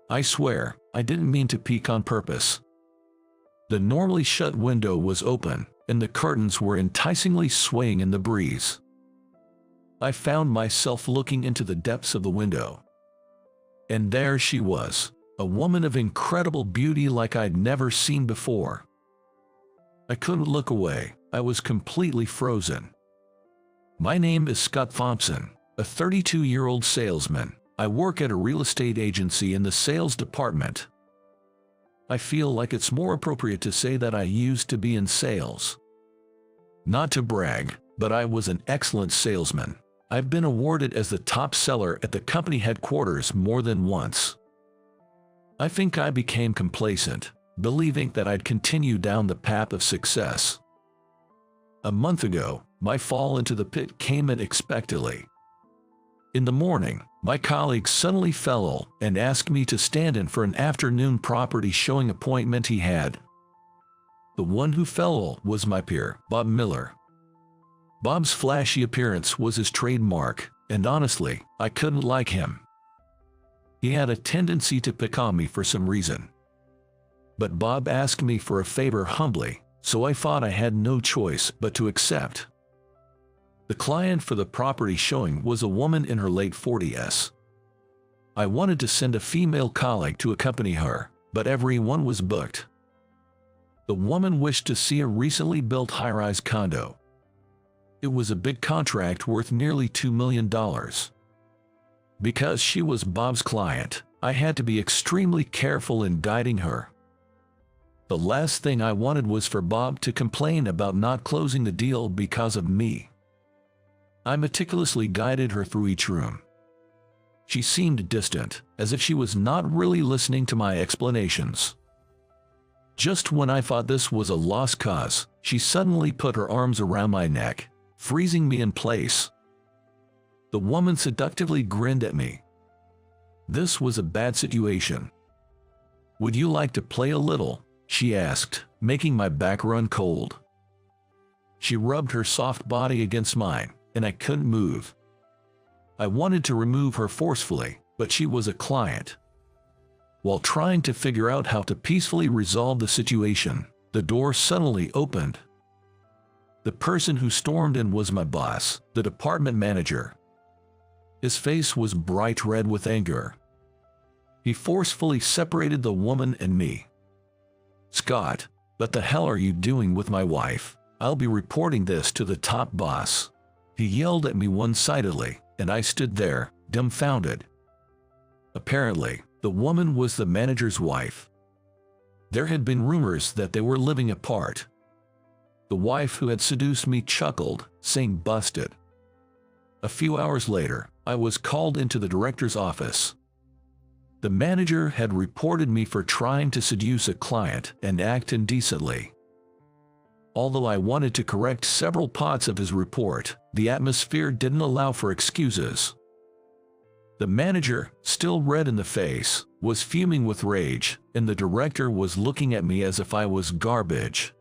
I swear, I didn't mean to peek on purpose. The normally shut window was open, and the curtains were enticingly swaying in the breeze. I found myself looking into the depths of the window. And there she was, a woman of incredible beauty like I'd never seen before. I couldn't look away. I was completely frozen. My name is Scott Thompson, a 32-year-old salesman. I work at a real estate agency in the sales department. I feel like it's more appropriate to say that I used to be in sales. Not to brag, but I was an excellent salesman. I've been awarded as the top seller at the company headquarters more than once. I think I became complacent, believing that I'd continue down the path of success. A month ago, my fall into the pit came unexpectedly. In the morning, my colleague suddenly fell ill and asked me to stand in for an afternoon property showing appointment he had. The one who fell ill was my peer, Bob Miller. Bob's flashy appearance was his trademark, and honestly, I couldn't like him. He had a tendency to pick on me for some reason. But Bob asked me for a favor humbly, so I thought I had no choice but to accept. The client for the property showing was a woman in her late 40s. I wanted to send a female colleague to accompany her, but everyone was booked. The woman wished to see a recently built high-rise condo. It was a big contract worth nearly $2 million. Because she was Bob's client, I had to be extremely careful in guiding her. The last thing I wanted was for Bob to complain about not closing the deal because of me. I meticulously guided her through each room. She seemed distant, as if she was not really listening to my explanations. Just when I thought this was a lost cause, she suddenly put her arms around my neck, freezing me in place. The woman seductively grinned at me. This was a bad situation. "Would you like to play a little?" she asked, making my back run cold. She rubbed her soft body against mine, and I couldn't move. I wanted to remove her forcefully, but she was a client. While trying to figure out how to peacefully resolve the situation, the door suddenly opened. The person who stormed in was my boss, the department manager. His face was bright red with anger. He forcefully separated the woman and me. "Scott, what the hell are you doing with my wife? I'll be reporting this to the top boss." He yelled at me one-sidedly, and I stood there, dumbfounded. Apparently, the woman was the manager's wife. There had been rumors that they were living apart. The wife who had seduced me chuckled, saying busted. A few hours later, I was called into the director's office. The manager had reported me for trying to seduce a client and act indecently. Although I wanted to correct several parts of his report, the atmosphere didn't allow for excuses. The manager, still red in the face, was fuming with rage, and the director was looking at me as if I was garbage.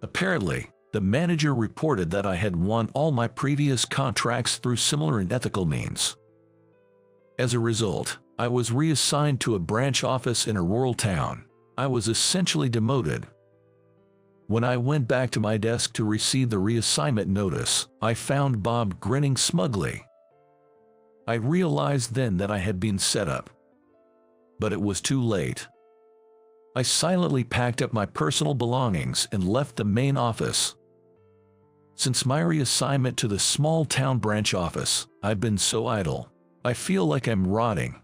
Apparently, the manager reported that I had won all my previous contracts through similar unethical means. As a result, I was reassigned to a branch office in a rural town. I was essentially demoted. When I went back to my desk to receive the reassignment notice, I found Bob grinning smugly. I realized then that I had been set up. But it was too late. I silently packed up my personal belongings and left the main office. Since my reassignment to the small town branch office, I've been so idle. I feel like I'm rotting.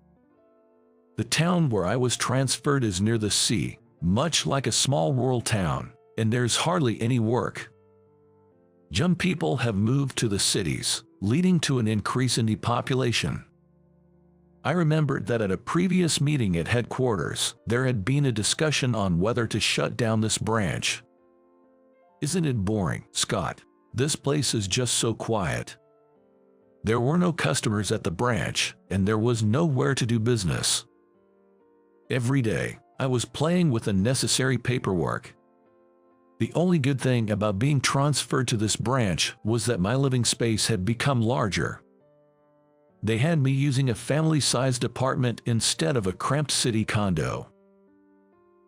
The town where I was transferred is near the sea, much like a small rural town, and there's hardly any work. Young people have moved to the cities, leading to an increase in depopulation. I remembered that at a previous meeting at headquarters, there had been a discussion on whether to shut down this branch. "Isn't it boring, Scott? This place is just so quiet." There were no customers at the branch, and there was nowhere to do business. Every day, I was playing with unnecessary paperwork. The only good thing about being transferred to this branch was that my living space had become larger. They had me using a family-sized apartment instead of a cramped city condo.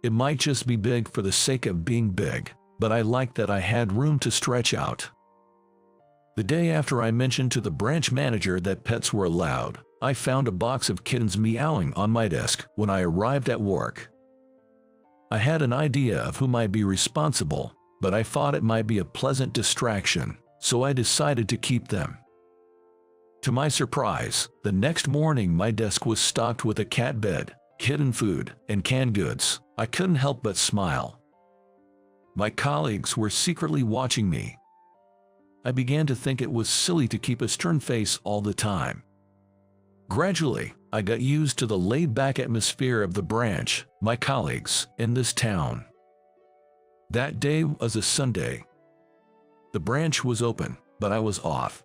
It might just be big for the sake of being big, but I liked that I had room to stretch out. The day after I mentioned to the branch manager that pets were allowed, I found a box of kittens meowing on my desk when I arrived at work. I had an idea of who might be responsible, but I thought it might be a pleasant distraction, so I decided to keep them. To my surprise, the next morning my desk was stocked with a cat bed, kitten food, and canned goods. I couldn't help but smile. My colleagues were secretly watching me. I began to think it was silly to keep a stern face all the time. Gradually, I got used to the laid-back atmosphere of the branch, my colleagues, in this town. That day was a Sunday. The branch was open, but I was off.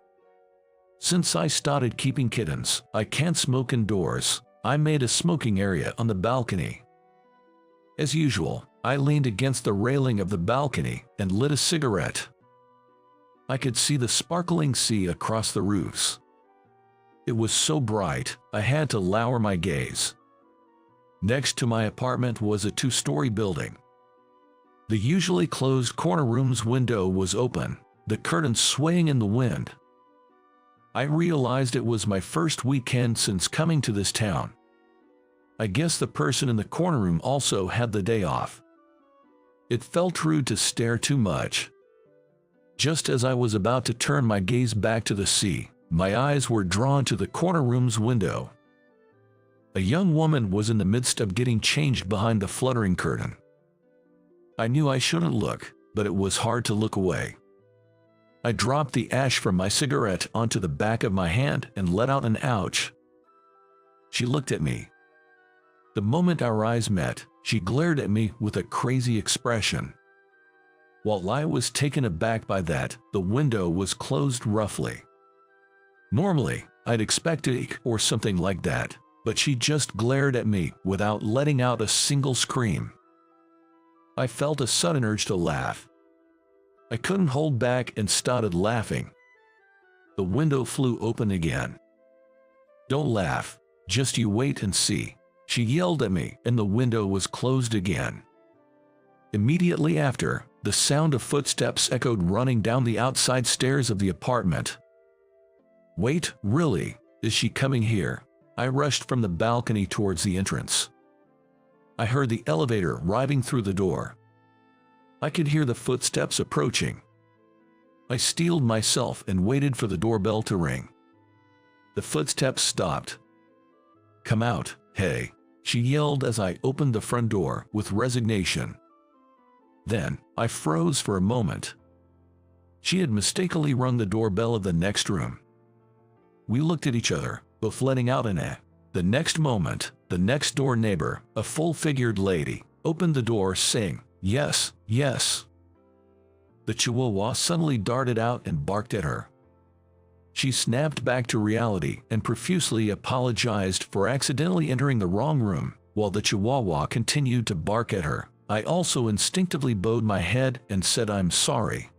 Since I started keeping kittens, I can't smoke indoors. I made a smoking area on the balcony. As usual, I leaned against the railing of the balcony and lit a cigarette. I could see the sparkling sea across the roofs. It was so bright, I had to lower my gaze. Next to my apartment was a two-story building. The usually closed corner room's window was open, the curtains swaying in the wind. I realized it was my first weekend since coming to this town. I guess the person in the corner room also had the day off. It felt rude to stare too much. Just as I was about to turn my gaze back to the sea, my eyes were drawn to the corner room's window. A young woman was in the midst of getting changed behind the fluttering curtain. I knew I shouldn't look, but it was hard to look away. I dropped the ash from my cigarette onto the back of my hand and let out an ouch. She looked at me. The moment our eyes met, she glared at me with a crazy expression. While I was taken aback by that, the window was closed roughly. Normally, I'd expect a or something like that, but she just glared at me without letting out a single scream. I felt a sudden urge to laugh. I couldn't hold back and started laughing. The window flew open again. "Don't laugh, just you wait and see," she yelled at me, and the window was closed again. Immediately after, the sound of footsteps echoed running down the outside stairs of the apartment. "Wait, really? Is she coming here?" I rushed from the balcony towards the entrance. I heard the elevator arriving through the door. I could hear the footsteps approaching. I steeled myself and waited for the doorbell to ring. The footsteps stopped. "Come out, hey," she yelled as I opened the front door with resignation. Then, I froze for a moment. She had mistakenly rung the doorbell of the next room. We looked at each other, both letting out an eh. The next moment, the next door neighbor, a full-figured lady, opened the door saying, "Yes, yes." The Chihuahua suddenly darted out and barked at her. She snapped back to reality and profusely apologized for accidentally entering the wrong room, while the Chihuahua continued to bark at her. I also instinctively bowed my head and said I'm sorry.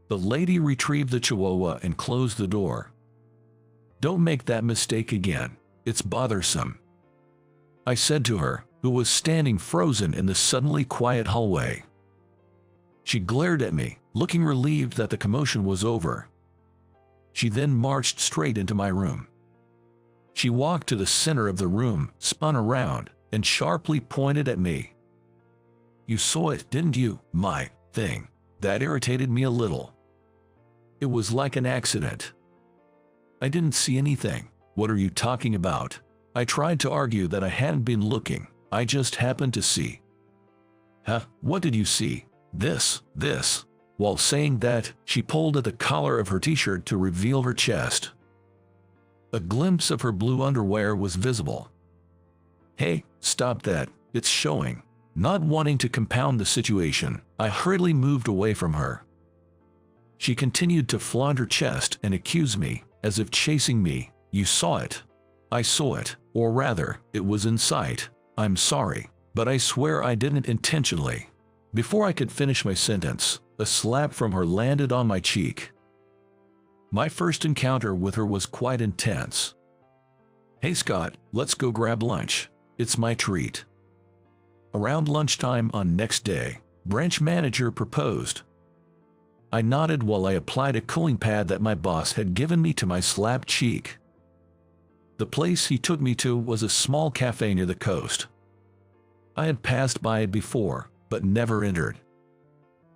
The lady retrieved the Chihuahua and closed the door. "Don't make that mistake again. It's bothersome," I said to her, who was standing frozen in the suddenly quiet hallway. She glared at me, looking relieved that the commotion was over. She then marched straight into my room. She walked to the center of the room, spun around, and sharply pointed at me. "You saw it, didn't you, my thing?" That irritated me a little. It was like an accident. "I didn't see anything. What are you talking about?" I tried to argue that I hadn't been looking. I just happened to see. "Huh, what did you see?" This. While saying that, she pulled at the collar of her t-shirt to reveal her chest. A glimpse of her blue underwear was visible. "Hey, stop that, it's showing." Not wanting to compound the situation, I hurriedly moved away from her. She continued to flaunt her chest and accuse me, as if chasing me. "You saw it." "I saw it, or rather, it was in sight. I'm sorry, but I swear I didn't intentionally." Before I could finish my sentence, a slap from her landed on my cheek. My first encounter with her was quite intense. "Hey Scott, let's go grab lunch. It's my treat." Around lunchtime on next day, branch manager proposed. I nodded while I applied a cooling pad that my boss had given me to my slapped cheek. The place he took me to was a small cafe near the coast. I had passed by it before, but never entered.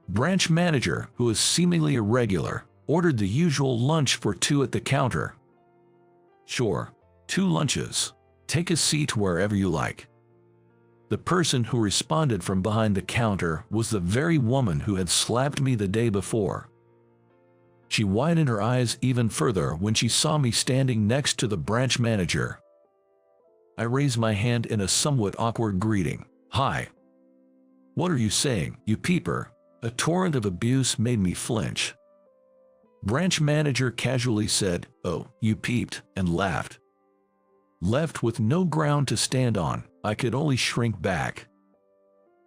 Branch manager, who was seemingly irregular, ordered the usual lunch for two at the counter. "Sure, 2 lunches. Take a seat wherever you like." The person who responded from behind the counter was the very woman who had slapped me the day before. She widened her eyes even further when she saw me standing next to the branch manager. I raised my hand in a somewhat awkward greeting. "Hi." "What are you saying, you peeper?" A torrent of abuse made me flinch. Branch manager casually said, "Oh, you peeped," and laughed. Left with no ground to stand on, I could only shrink back.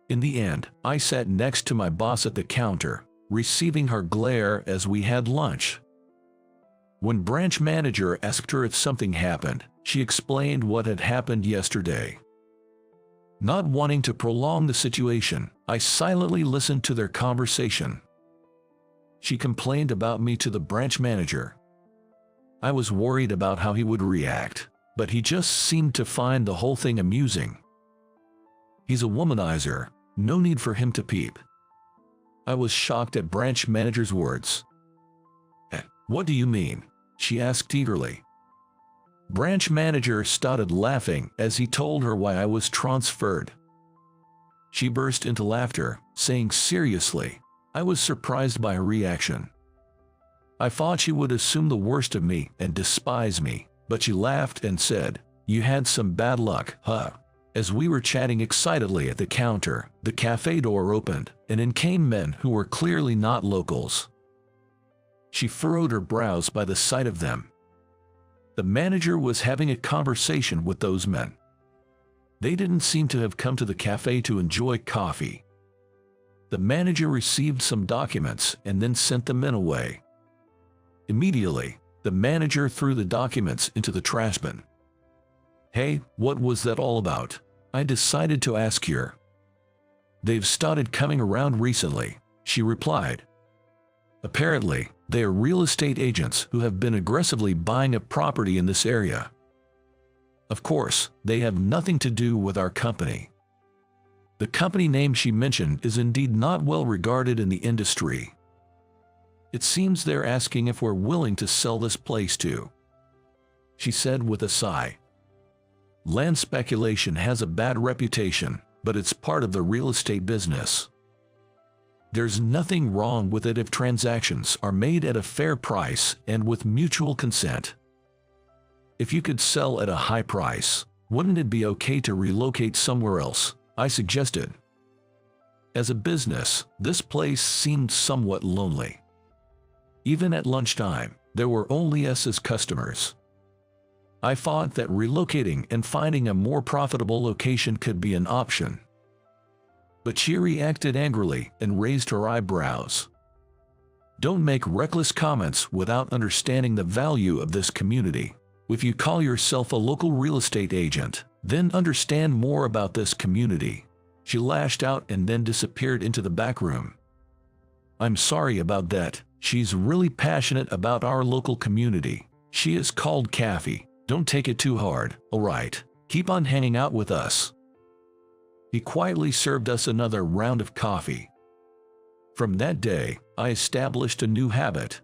In the end, I sat next to my boss at the counter, receiving her glare as we had lunch. When branch manager asked her if something happened, she explained what had happened yesterday. Not wanting to prolong the situation, I silently listened to their conversation. She complained about me to the branch manager. I was worried about how he would react, but he just seemed to find the whole thing amusing. He's a womanizer, no need for him to peep. I was shocked at branch manager's words. "What do you mean?" she asked eagerly. Branch manager started laughing as he told her why I was transferred. She burst into laughter, saying seriously. I was surprised by her reaction. I thought she would assume the worst of me and despise me, but she laughed and said, "You had some bad luck, huh?" As we were chatting excitedly at the counter, the cafe door opened, and in came men who were clearly not locals. She furrowed her brows by the sight of them. The manager was having a conversation with those men. They didn't seem to have come to the cafe to enjoy coffee. The manager received some documents and then sent the men away. Immediately, the manager threw the documents into the trash bin. "Hey, what was that all about?" I decided to ask her. "They've started coming around recently," she replied. "Apparently, they are real estate agents who have been aggressively buying a property in this area. Of course, they have nothing to do with our company." The company name she mentioned is indeed not well regarded in the industry. "It seems they're asking if we're willing to sell this place too," she said with a sigh. "Land speculation has a bad reputation, but it's part of the real estate business. There's nothing wrong with it if transactions are made at a fair price and with mutual consent. If you could sell at a high price, wouldn't it be okay to relocate somewhere else?" I suggested. As a business, this place seemed somewhat lonely. Even at lunchtime, there were only us as customers. I thought that relocating and finding a more profitable location could be an option. But she reacted angrily and raised her eyebrows. "Don't make reckless comments without understanding the value of this community. If you call yourself a local real estate agent, then understand more about this community." She lashed out and then disappeared into the back room. "I'm sorry about that. She's really passionate about our local community. She is called Kathy. Don't take it too hard, alright? Keep on hanging out with us." He quietly served us another round of coffee. From that day, I established a new habit.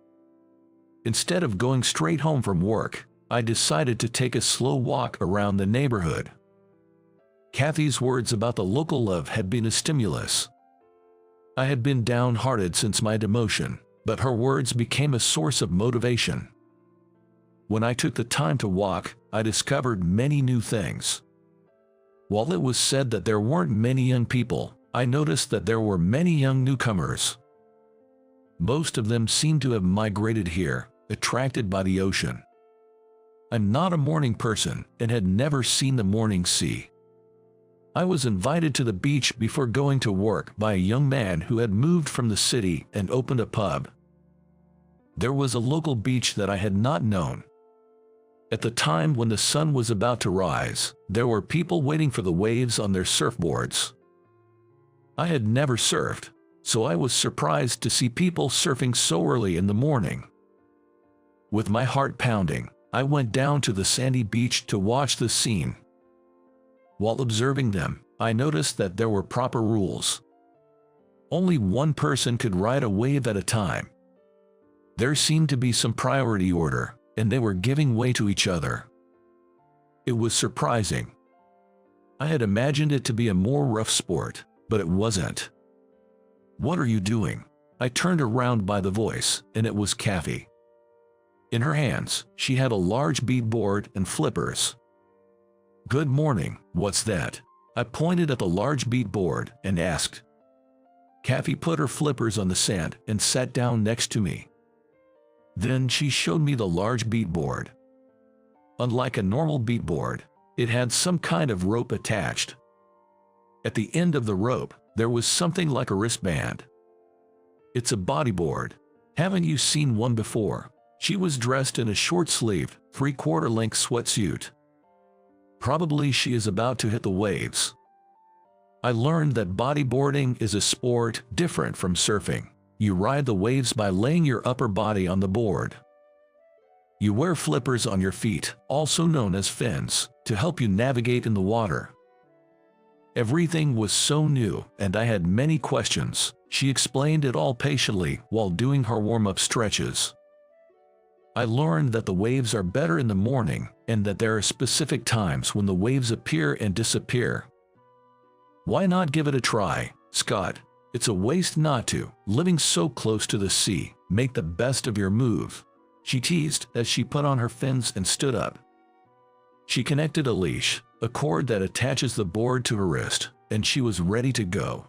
Instead of going straight home from work, I decided to take a slow walk around the neighborhood. Kathy's words about the local love had been a stimulus. I had been downhearted since my demotion, but her words became a source of motivation. When I took the time to walk, I discovered many new things. While it was said that there weren't many young people, I noticed that there were many young newcomers. Most of them seemed to have migrated here, attracted by the ocean. I'm not a morning person and had never seen the morning sea. I was invited to the beach before going to work by a young man who had moved from the city and opened a pub. There was a local beach that I had not known. At the time when the sun was about to rise, there were people waiting for the waves on their surfboards. I had never surfed, so I was surprised to see people surfing so early in the morning. With my heart pounding, I went down to the sandy beach to watch the scene. While observing them, I noticed that there were proper rules. Only one person could ride a wave at a time. There seemed to be some priority order, and they were giving way to each other. It was surprising. I had imagined it to be a more rough sport, but it wasn't. "What are you doing?" I turned around by the voice, and it was Kathy. In her hands, she had a large beadboard and flippers. "Good morning, what's that?" I pointed at the large beadboard and asked. Kathy put her flippers on the sand and sat down next to me. Then she showed me the large beadboard. Unlike a normal beadboard, it had some kind of rope attached. At the end of the rope, there was something like a wristband. "It's a bodyboard. Haven't you seen one before?" She was dressed in a short-sleeved, three-quarter-length sweatsuit. Probably she is about to hit the waves. I learned that bodyboarding is a sport different from surfing. You ride the waves by laying your upper body on the board. You wear flippers on your feet, also known as fins, to help you navigate in the water. Everything was so new, and I had many questions. She explained it all patiently while doing her warm-up stretches. I learned that the waves are better in the morning, and that there are specific times when the waves appear and disappear. Why not give it a try, Scott? It's a waste not to. Living so close to the sea, make the best of your move, she teased as she put on her fins and stood up. She connected a leash, a cord that attaches the board to her wrist, and she was ready to go.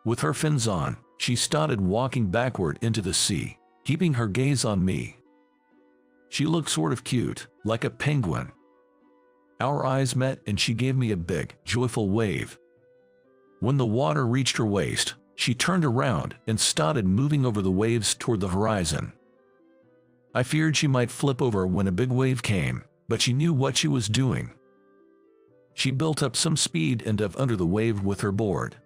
With her fins on, she started walking backward into the sea, keeping her gaze on me. She looked sort of cute, like a penguin. Our eyes met and she gave me a big, joyful wave. When the water reached her waist, she turned around and started moving over the waves toward the horizon. I feared she might flip over when a big wave came, but she knew what she was doing. She built up some speed and dove under the wave with her board.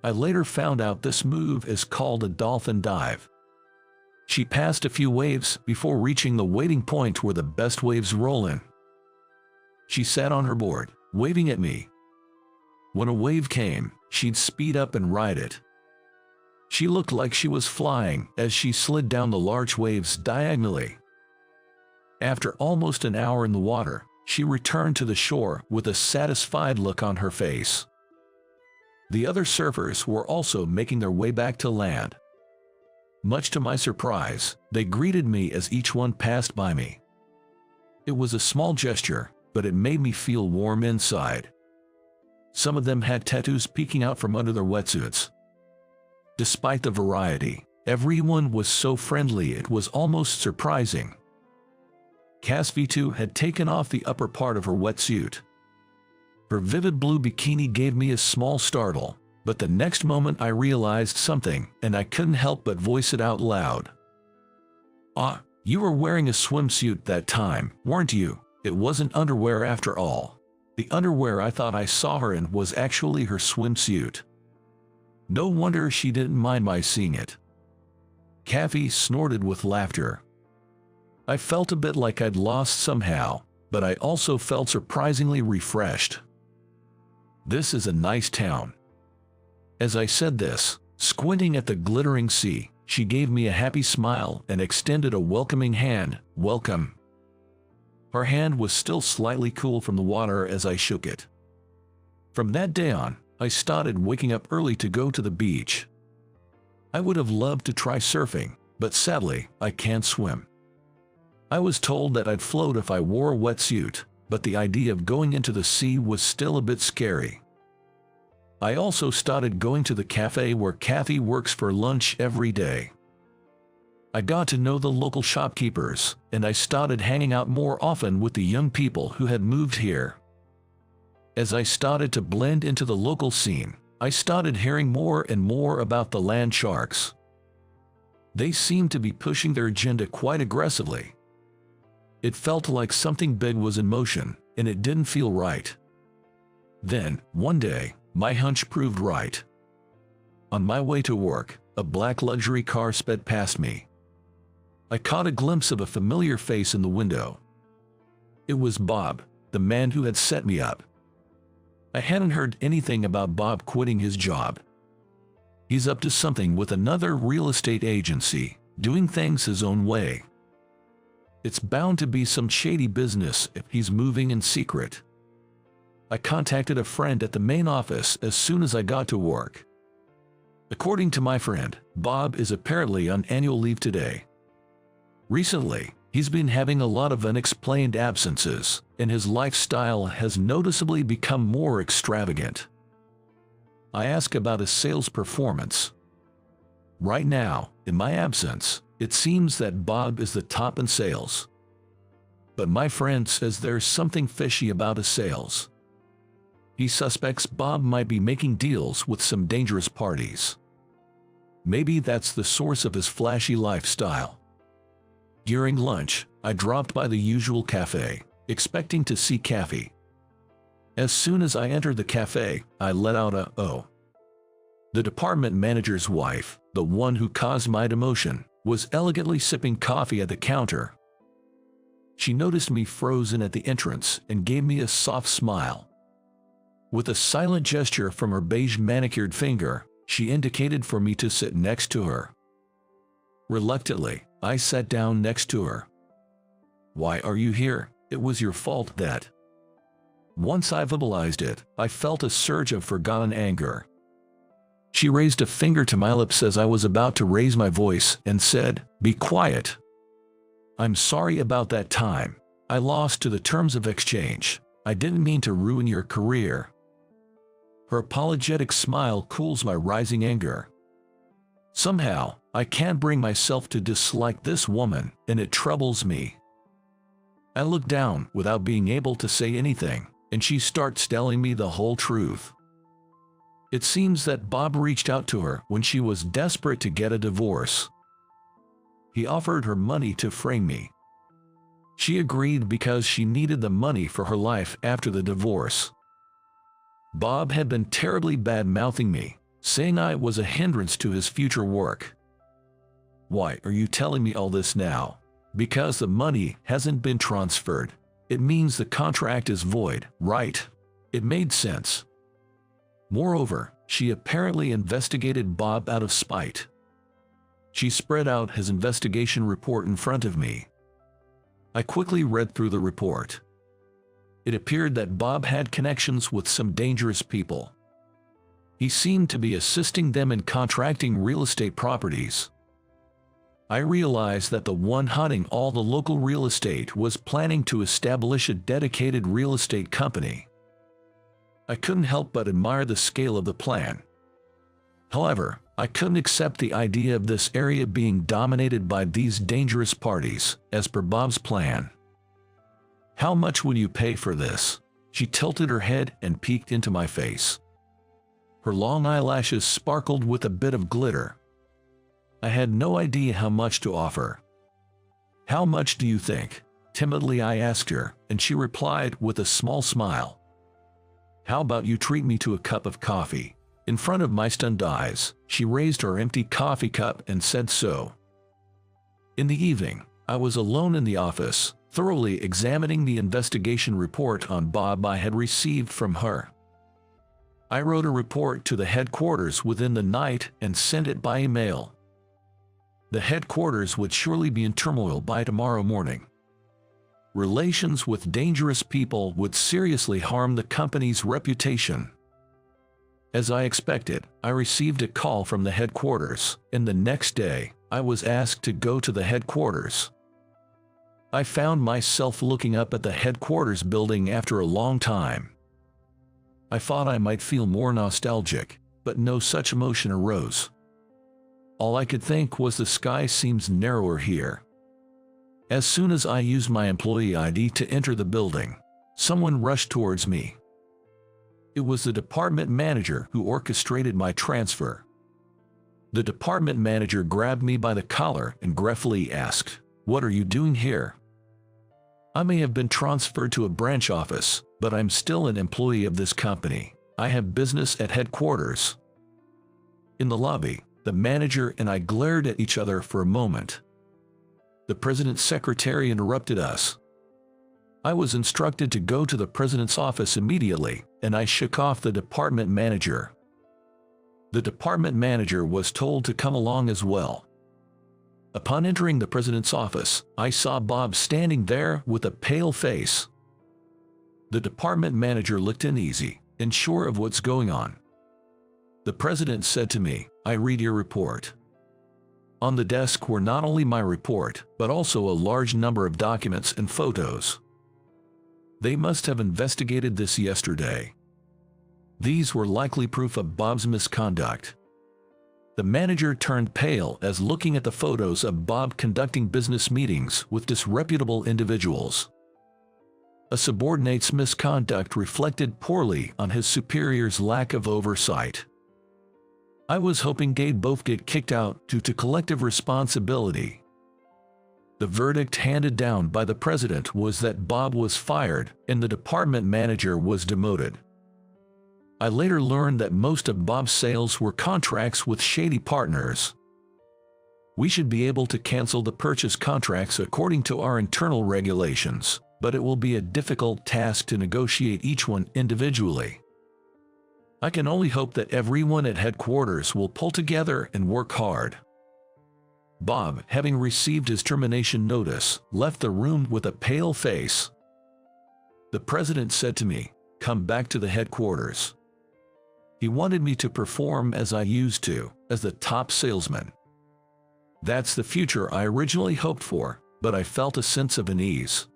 I later found out this move is called a dolphin dive. She passed a few waves before reaching the waiting point where the best waves roll in. She sat on her board, waving at me. When a wave came, she'd speed up and ride it. She looked like she was flying as she slid down the large waves diagonally. After almost an hour in the water, she returned to the shore with a satisfied look on her face. The other surfers were also making their way back to land. Much to my surprise, they greeted me as each one passed by me. It was a small gesture, but it made me feel warm inside. Some of them had tattoos peeking out from under their wetsuits. Despite the variety, everyone was so friendly it was almost surprising. Cass V2 had taken off the upper part of her wetsuit. Her vivid blue bikini gave me a small startle, but the next moment I realized something, and I couldn't help but voice it out loud. "Ah, you were wearing a swimsuit that time, weren't you? It wasn't underwear after all." The underwear I thought I saw her in was actually her swimsuit. No wonder she didn't mind my seeing it. Kathy snorted with laughter. I felt a bit like I'd lost somehow, but I also felt surprisingly refreshed. This is a nice town. As I said this, squinting at the glittering sea, she gave me a happy smile and extended a welcoming hand. "Welcome." Her hand was still slightly cool from the water as I shook it. From that day on, I started waking up early to go to the beach. I would have loved to try surfing, but sadly, I can't swim. I was told that I'd float if I wore a wetsuit, but the idea of going into the sea was still a bit scary. I also started going to the cafe where Kathy works for lunch every day. I got to know the local shopkeepers, and I started hanging out more often with the young people who had moved here. As I started to blend into the local scene, I started hearing more and more about the land sharks. They seemed to be pushing their agenda quite aggressively. It felt like something big was in motion, and it didn't feel right. Then, one day, my hunch proved right. On my way to work, a black luxury car sped past me. I caught a glimpse of a familiar face in the window. It was Bob, the man who had set me up. I hadn't heard anything about Bob quitting his job. He's up to something with another real estate agency, doing things his own way. It's bound to be some shady business if he's moving in secret. I contacted a friend at the main office as soon as I got to work. According to my friend, Bob is apparently on annual leave today. Recently, he's been having a lot of unexplained absences, and his lifestyle has noticeably become more extravagant. I ask about his sales performance. Right now, in my absence, it seems that Bob is the top in sales. But my friend says there's something fishy about his sales. He suspects Bob might be making deals with some dangerous parties. Maybe that's the source of his flashy lifestyle. During lunch, I dropped by the usual cafe, expecting to see Kathy. As soon as I entered the cafe, I let out a "oh." The department manager's wife, the one who caused my demotion, was elegantly sipping coffee at the counter. She noticed me frozen at the entrance and gave me a soft smile. With a silent gesture from her beige manicured finger, she indicated for me to sit next to her. Reluctantly, I sat down next to her. "Why are you here? It was your fault that..." Once I verbalized it, I felt a surge of forgotten anger. She raised a finger to my lips as I was about to raise my voice and said, "Be quiet. I'm sorry about that time. I lost to the terms of exchange. I didn't mean to ruin your career." Her apologetic smile cools my rising anger. Somehow, I can't bring myself to dislike this woman, and it troubles me. I look down without being able to say anything, and she starts telling me the whole truth. It seems that Bob reached out to her when she was desperate to get a divorce. He offered her money to frame me. She agreed because she needed the money for her life after the divorce. Bob had been terribly bad-mouthing me, saying I was a hindrance to his future work. "Why are you telling me all this now?" "Because the money hasn't been transferred. It means the contract is void, right?" It made sense. Moreover, she apparently investigated Bob out of spite. She spread out his investigation report in front of me. I quickly read through the report. It appeared that Bob had connections with some dangerous people. He seemed to be assisting them in contracting real estate properties. I realized that the one hunting all the local real estate was planning to establish a dedicated real estate company. I couldn't help but admire the scale of the plan. However, I couldn't accept the idea of this area being dominated by these dangerous parties, as per Bob's plan. "How much will you pay for this?" She tilted her head and peeked into my face. Her long eyelashes sparkled with a bit of glitter. I had no idea how much to offer. "How much do you think?" Timidly I asked her, and she replied with a small smile. "How about you treat me to a cup of coffee?" In front of my stunned eyes, she raised her empty coffee cup and said so. In the evening, I was alone in the office, thoroughly examining the investigation report on Bob I had received from her. I wrote a report to the headquarters within the night and sent it by email. The headquarters would surely be in turmoil by tomorrow morning. Relations with dangerous people would seriously harm the company's reputation. As I expected, I received a call from the headquarters, and the next day, I was asked to go to the headquarters. I found myself looking up at the headquarters building after a long time. I thought I might feel more nostalgic, but no such emotion arose. All I could think was the sky seems narrower here. As soon as I used my employee ID to enter the building, someone rushed towards me. It was the department manager who orchestrated my transfer. The department manager grabbed me by the collar and gruffly asked, "What are you doing here?" I may have been transferred to a branch office, but I'm still an employee of this company. I have business at headquarters. In the lobby, the manager and I glared at each other for a moment. The president's secretary interrupted us. I was instructed to go to the president's office immediately, and I shook off the department manager. The department manager was told to come along as well. Upon entering the president's office, I saw Bob standing there with a pale face. The department manager looked uneasy, unsure of what's going on. The president said to me, "I read your report." On the desk were not only my report, but also a large number of documents and photos. They must have investigated this yesterday. These were likely proof of Bob's misconduct. The manager turned pale as looking at the photos of Bob conducting business meetings with disreputable individuals. A subordinate's misconduct reflected poorly on his superior's lack of oversight. I was hoping they'd both get kicked out due to collective responsibility. The verdict handed down by the president was that Bob was fired and the department manager was demoted. I later learned that most of Bob's sales were contracts with shady partners. We should be able to cancel the purchase contracts according to our internal regulations, but it will be a difficult task to negotiate each one individually. I can only hope that everyone at headquarters will pull together and work hard. Bob, having received his termination notice, left the room with a pale face. The president said to me, "Come back to the headquarters." He wanted me to perform as I used to, as the top salesman. That's the future I originally hoped for, but I felt a sense of unease.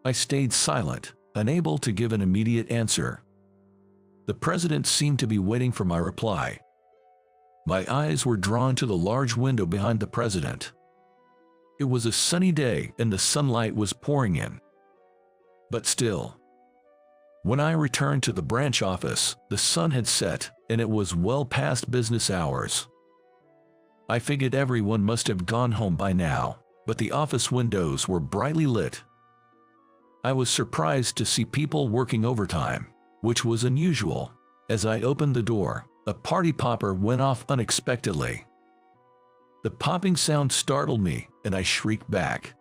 I stayed silent, unable to give an immediate answer. The president seemed to be waiting for my reply. My eyes were drawn to the large window behind the president. It was a sunny day and the sunlight was pouring in. But still, when I returned to the branch office, the sun had set and it was well past business hours. I figured everyone must have gone home by now, but the office windows were brightly lit. I was surprised to see people working overtime, which was unusual. As I opened the door, a party popper went off unexpectedly. The popping sound startled me, and I shrieked back.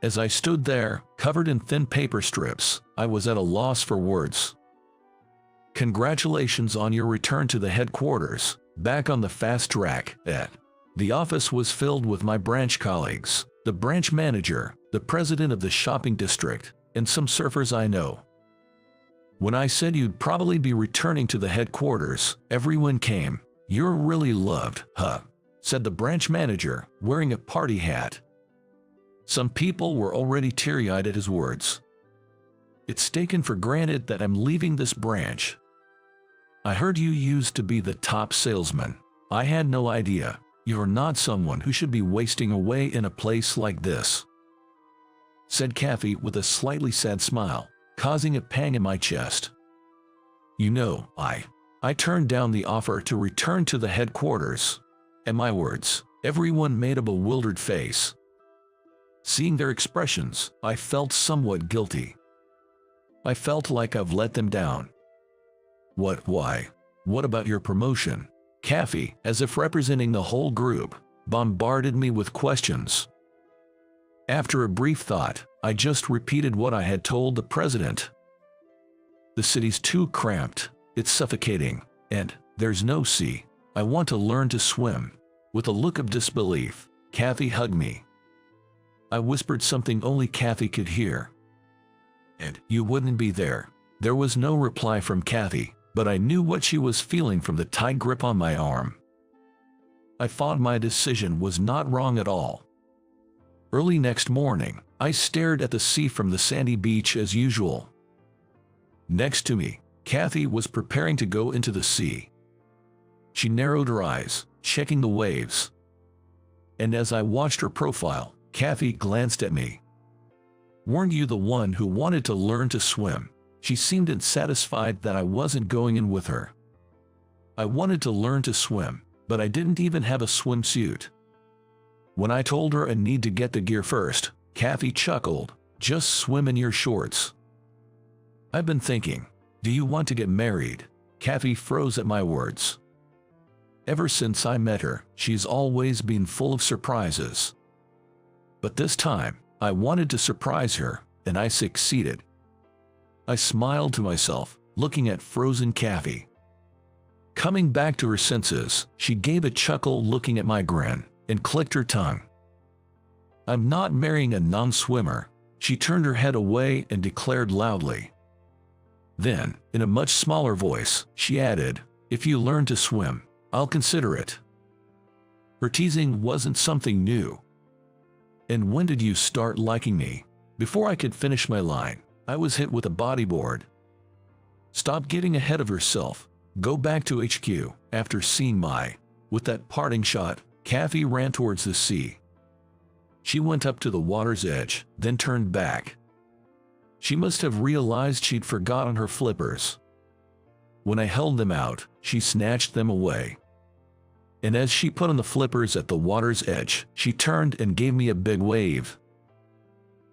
As I stood there, covered in thin paper strips, I was at a loss for words. "Congratulations on your return to the headquarters, back on the fast track, Ed." The office was filled with my branch colleagues, the branch manager, the president of the shopping district, and some surfers I know. When I said you'd probably be returning to the headquarters, everyone came. "You're really loved, huh?" said the branch manager, wearing a party hat. Some people were already teary-eyed at his words. "It's taken for granted that I'm leaving this branch. I heard you used to be the top salesman. I had no idea. You're not someone who should be wasting away in a place like this," said Kathy with a slightly sad smile, causing a pang in my chest. "You know, I turned down the offer to return to the headquarters." At my words, everyone made a bewildered face. Seeing their expressions, I felt somewhat guilty. I felt like I've let them down. Why? What about your promotion?" Kathy, as if representing the whole group, bombarded me with questions. After a brief thought, I just repeated what I had told the president. "The city's too cramped, it's suffocating, and there's no sea. I want to learn to swim." With a look of disbelief, Kathy hugged me. I whispered something only Kathy could hear. "And you wouldn't be there." There was no reply from Kathy, but I knew what she was feeling from the tight grip on my arm. I thought my decision was not wrong at all. Early next morning, I stared at the sea from the sandy beach as usual. Next to me, Kathy was preparing to go into the sea. She narrowed her eyes, checking the waves. And as I watched her profile, Kathy glanced at me. "Weren't you the one who wanted to learn to swim?" She seemed unsatisfied that I wasn't going in with her. "I wanted to learn to swim," but I didn't even have a swimsuit. When I told her I need to get the gear first, Kathy chuckled, "Just swim in your shorts." "I've been thinking, do you want to get married?" Kathy froze at my words. Ever since I met her, she's always been full of surprises. But this time, I wanted to surprise her, and I succeeded. I smiled to myself, looking at frozen Kathy. Coming back to her senses, she gave a chuckle looking at my grin, and clicked her tongue. "I'm not marrying a non-swimmer." She turned her head away and declared loudly. Then, in a much smaller voice, she added, "If you learn to swim, I'll consider it." Her teasing wasn't something new. "And when did you start liking me?" Before I could finish my line, I was hit with a bodyboard. "Stop getting ahead of yourself. Go back to HQ." After seeing my, with that parting shot, Kathy ran towards the sea. She went up to the water's edge, then turned back. She must have realized she'd forgotten her flippers. When I held them out, she snatched them away. And as she put on the flippers at the water's edge, she turned and gave me a big wave.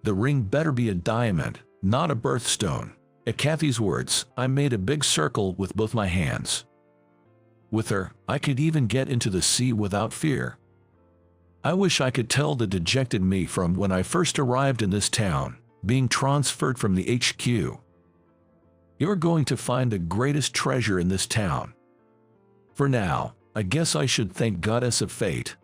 "The ring better be a diamond, not a birthstone." At Kathy's words, I made a big circle with both my hands. With her, I could even get into the sea without fear. I wish I could tell the dejected me from when I first arrived in this town, being transferred from the HQ. "You're going to find the greatest treasure in this town." For now, I guess I should thank Goddess of Fate.